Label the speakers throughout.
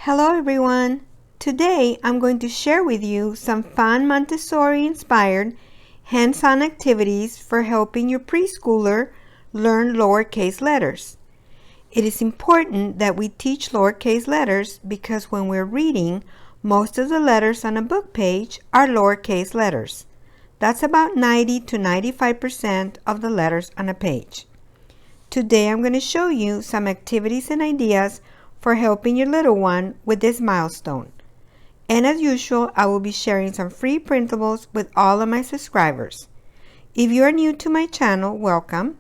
Speaker 1: Hello everyone! Today I'm going to share with you some fun Montessori-inspired hands-on activities for helping your preschooler learn lowercase letters. It is important that we teach lowercase letters because when we're reading, most of the letters on a book page are lowercase letters. That's about 90 to 95% of the letters on a page. Today I'm going to show you some activities and ideas for helping your little one with this milestone. And as usual, I will be sharing some free printables with all of my subscribers. If you are new to my channel, welcome.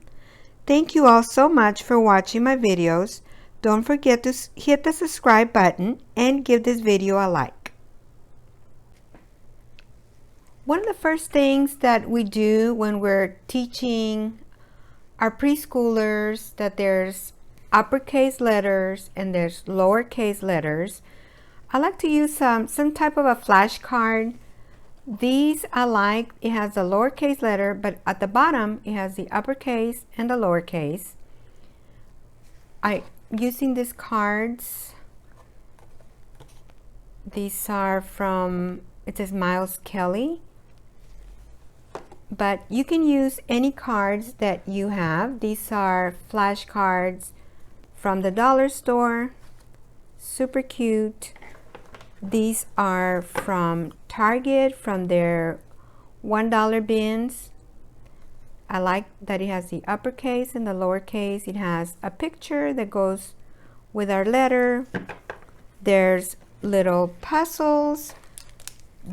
Speaker 1: Thank you all so much for watching my videos. Don't forget to hit the subscribe button and give this video a like. One of the first things that we do when we're teaching our preschoolers that there's uppercase letters and there's lowercase letters, I like to use some type of a flashcard. These I like. It has the lowercase letter, but at the bottom it has the uppercase and the lowercase. Using these cards. These are from, it says Miles Kelly. But you can use any cards that you have. These are flashcards from the dollar store. Super cute. These are from Target, from their $1 bins. I like that it has the uppercase and the lowercase. It has a picture that goes with our letter. There's little puzzles.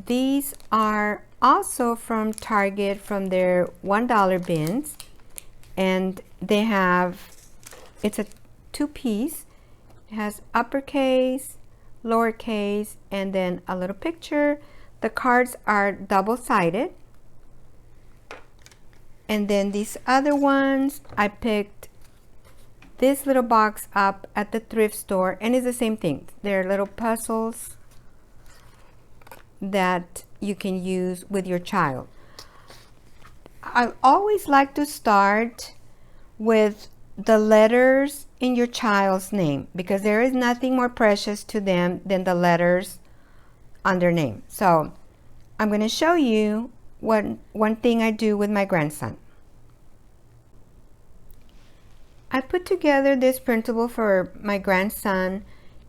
Speaker 1: These are also from Target, from their $1 bins, and they have, it's a two-piece. It has uppercase, lowercase, and then a little picture. The cards are double-sided. And then these other ones, I picked this little box up at the thrift store, and it's the same thing. They're little puzzles that you can use with your child. I always like to start with the letters in your child's name because there is nothing more precious to them than the letters on their name. So I'm going to show you one thing I do with my grandson. I put together this printable for my grandson,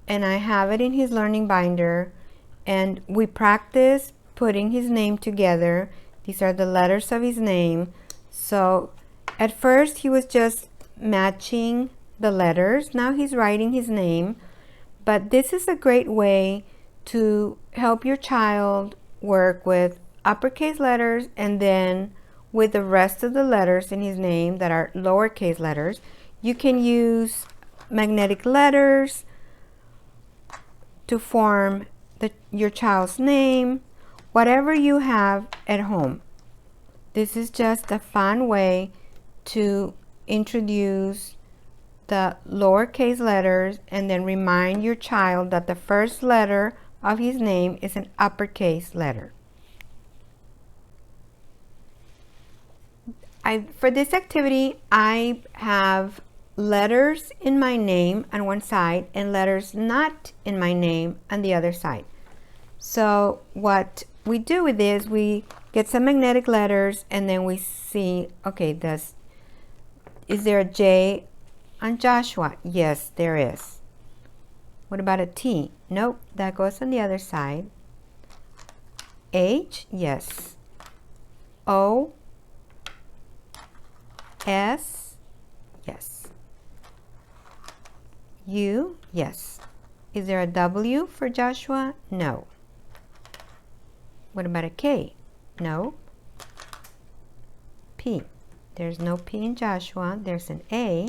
Speaker 1: and I have it in his learning binder, and we practice putting his name together. These are the letters of his name. So at first he was just matching the letters. Now he's writing his name. But this is a great way to help your child work with uppercase letters and then with the rest of the letters in his name that are lowercase letters. You can use magnetic letters to form your child's name, whatever you have at home. This is just a fun way to introduce the lowercase letters and then remind your child that the first letter of his name is an uppercase letter. For this activity, I have letters in my name on one side and letters not in my name on the other side. So what we do with this, we get some magnetic letters and then we see, okay, is there a J on Joshua? Yes, there is. What about a T? Nope, that goes on the other side. H? Yes. O? S? Yes. U? Yes. Is there a W for Joshua? No. What about a K? No. P? There's no P in Joshua. There's an A.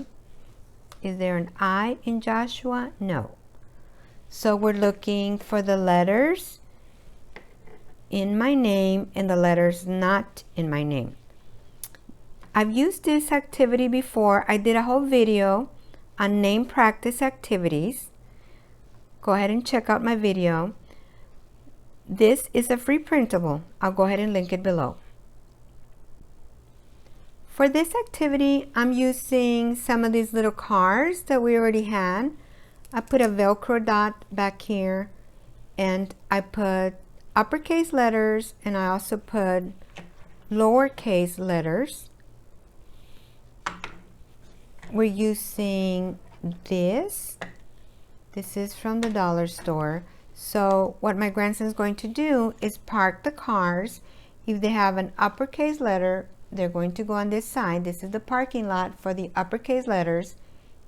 Speaker 1: Is there an I in Joshua? No. So we're looking for the letters in my name and the letters not in my name. I've used this activity before. I did a whole video on name practice activities. Go ahead and check out my video. This is a free printable. I'll go ahead and link it below. For this activity, I'm using some of these little cards that we already had. I put a Velcro dot back here, and I put uppercase letters, and I also put lowercase letters. We're using this. This is from the dollar store. So what my grandson is going to do is park the cars. If they have an uppercase letter, they're going to go on this side. This is the parking lot for the uppercase letters,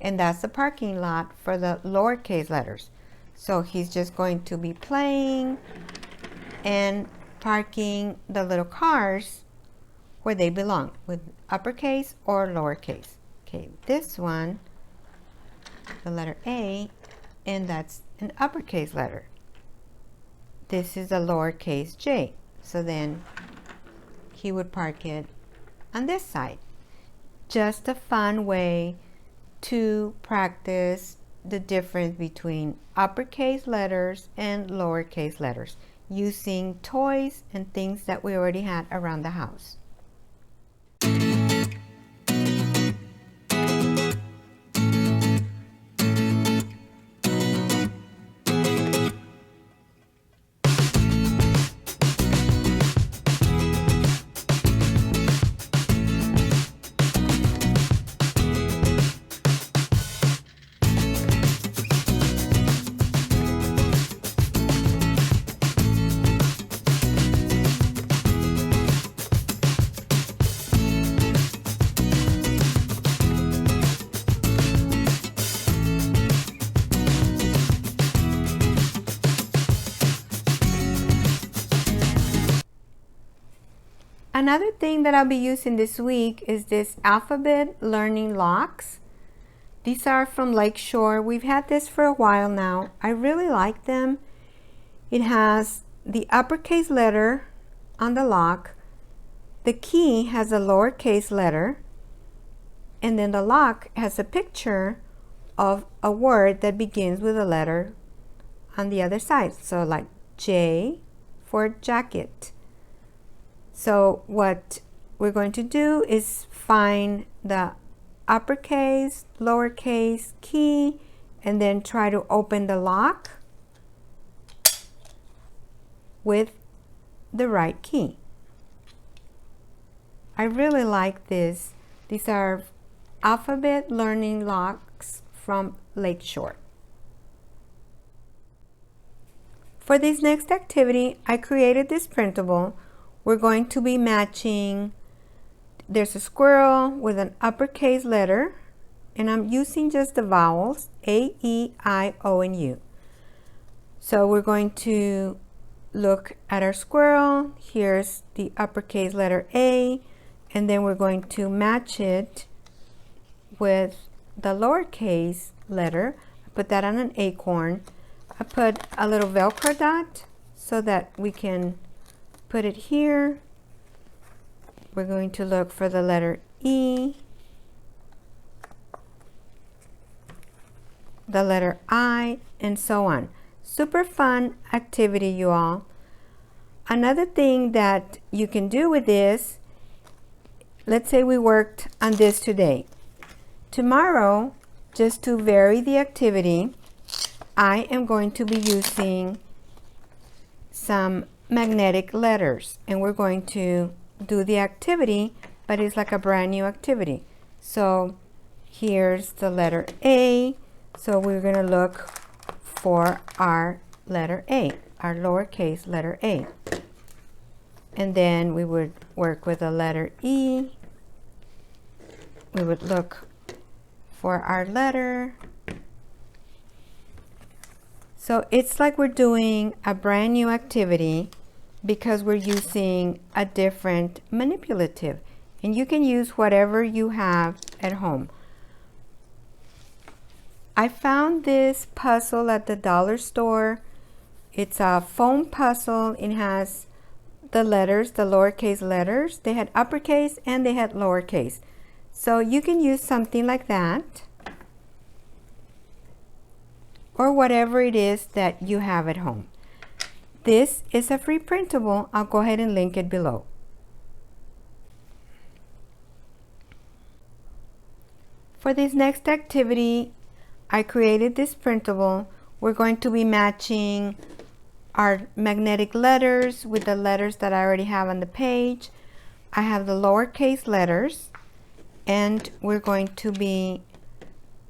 Speaker 1: and that's the parking lot for the lowercase letters. So he's just going to be playing and parking the little cars where they belong, with uppercase or lowercase. Okay, this one, the letter A, and that's an uppercase letter. This is a lowercase J. So then he would park it on this side. Just a fun way to practice the difference between uppercase letters and lowercase letters using toys and things that we already had around the house. Another thing that I'll be using this week is this alphabet learning locks. These are from Lakeshore. We've had this for a while now. I really like them. It has the uppercase letter on the lock. The key has a lowercase letter. And then the lock has a picture of a word that begins with a letter on the other side. So like J for jacket. So what we're going to do is find the uppercase, lowercase key, and then try to open the lock with the right key. I really like this. These are alphabet learning locks from Lakeshore. For this next activity, I created this printable. We're going to be matching, there's a squirrel with an uppercase letter, and I'm using just the vowels, A, E, I, O, and U. So we're going to look at our squirrel. Here's the uppercase letter A, and then we're going to match it with the lowercase letter. I put that on an acorn. I put a little Velcro dot so that we can put it here. We're going to look for the letter E, the letter I, and so on. Super fun activity, you all. Another thing that you can do with this, let's say we worked on this today. Tomorrow, just to vary the activity, I am going to be using some magnetic letters, and we're going to do the activity, but it's like a brand new activity. So here's the letter A. So we're going to look for our letter A, our lowercase letter A. And then we would work with the letter E. We would look for our letter. So it's like we're doing a brand new activity because we're using a different manipulative. And you can use whatever you have at home. I found this puzzle at the dollar store. It's a foam puzzle. It has the letters, the lowercase letters. They had uppercase and they had lowercase. So you can use something like that, or whatever it is that you have at home. This is a free printable. I'll go ahead and link it below. For this next activity, I created this printable. We're going to be matching our magnetic letters with the letters that I already have on the page. I have the lowercase letters, and we're going to be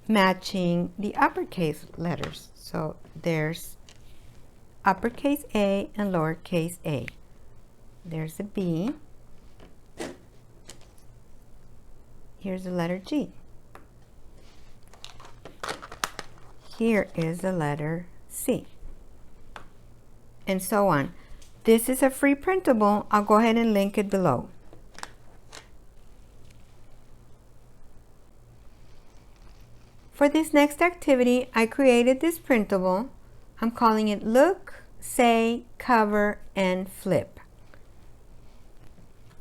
Speaker 1: matching the uppercase letters. So there's uppercase A and lowercase a. There's a B. Here's the letter G. Here is the letter C. And so on. This is a free printable. I'll go ahead and link it below. For this next activity, I created this printable. I'm calling it Look, Say, Cover, and Flip.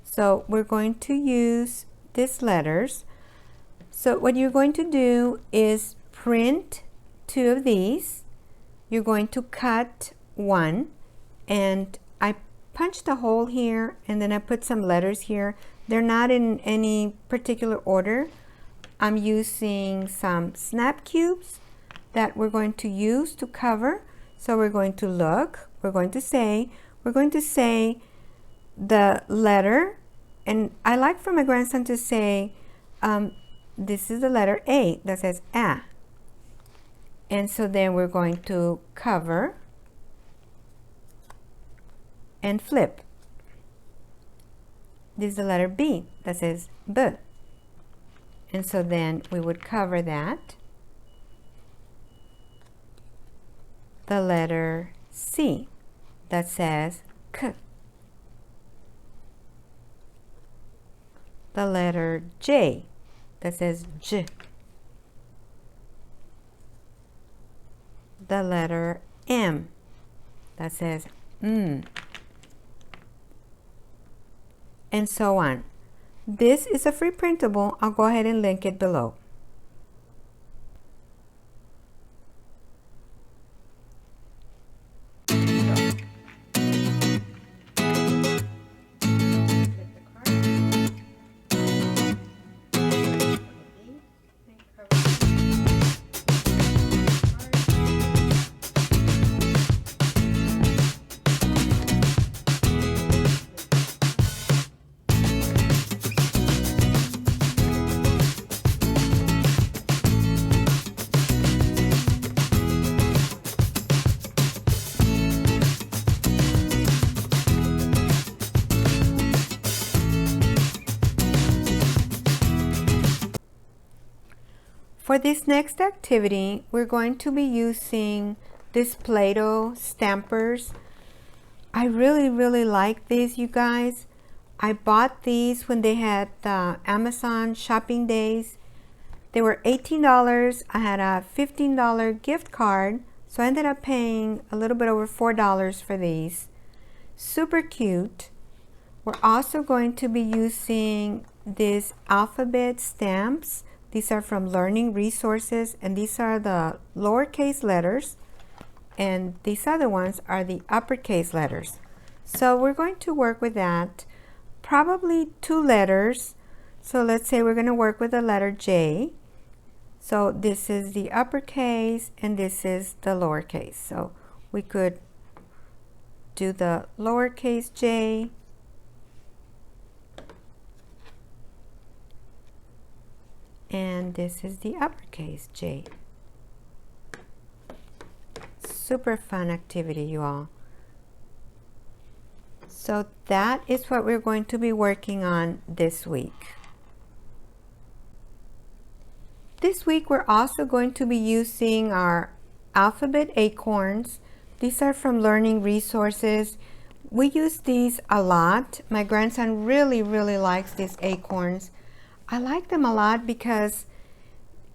Speaker 1: So we're going to use these letters. So what you're going to do is print 2 of these. You're going to cut 1, and I punched a hole here, and then I put some letters here. They're not in any particular order. I'm using some snap cubes that we're going to use to cover. So we're going to look, we're going to say the letter, and I like for my grandson to say, this is the letter A that says A. And so then we're going to cover and flip. This is the letter B that says B. And so then we would cover that. The letter C that says K. The letter J that says J. The letter M that says M. And so on. This is a free printable. I'll go ahead and link it below. For this next activity, we're going to be using this Play-Doh stampers. I really like these, you guys. I bought these when they had Amazon shopping days. They were $18. I had a $15 gift card, so I ended up paying a little bit over $4 for these. Super cute. We're also going to be using these alphabet stamps. These are from Learning Resources, and these are the lowercase letters, and these other ones are the uppercase letters. So we're going to work with that, probably 2 letters. So let's say we're going to work with the letter J. So this is the uppercase, and this is the lowercase. So we could do the lowercase J, and this is the uppercase J. Super fun activity, you all. So that is what we're going to be working on this week. This week we're also going to be using our alphabet acorns. These are from Learning Resources. We use these a lot. My grandson really likes these acorns. I like them a lot because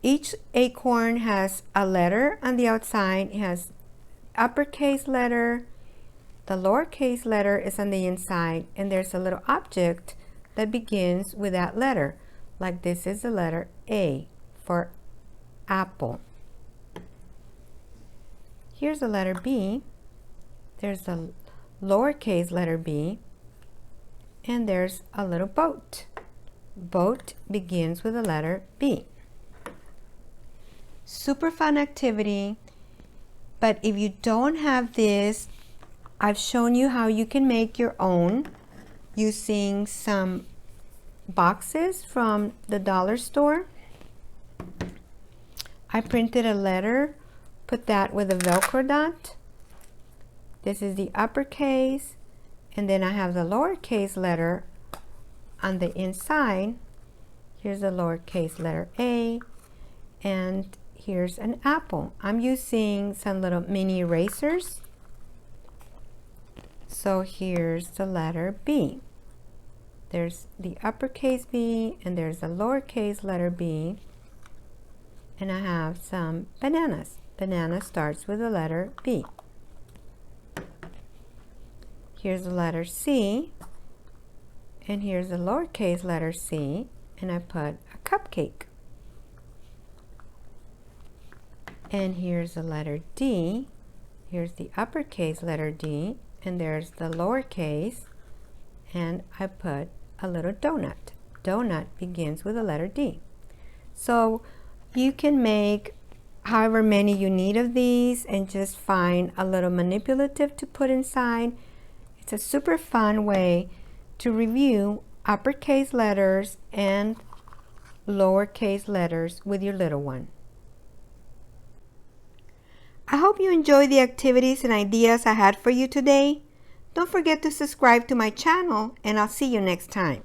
Speaker 1: each acorn has a letter on the outside. It has uppercase letter, the lowercase letter is on the inside, and there's a little object that begins with that letter. Like this is the letter A for apple. Here's the letter B. There's the lowercase letter B, and there's a little boat. Boat begins with the letter B. Super fun activity. But if you don't have this, I've shown you how you can make your own using some boxes from the dollar store. I printed a letter, put that with a Velcro dot. This is the uppercase, and then I have the lowercase letter on the inside. Here's the lowercase letter A, and here's an apple. I'm using some little mini erasers. So here's the letter B. There's the uppercase B, and there's the lowercase letter B. And I have some bananas. Banana starts with the letter B. Here's the letter C, and here's the lowercase letter C, and I put a cupcake. And here's the letter D. Here's the uppercase letter D, and there's the lowercase, and I put a little donut. Donut begins with the letter D. So you can make however many you need of these and just find a little manipulative to put inside. It's a super fun way to review uppercase letters and lowercase letters with your little one. I hope you enjoyed the activities and ideas I had for you today. Don't forget to subscribe to my channel, and I'll see you next time.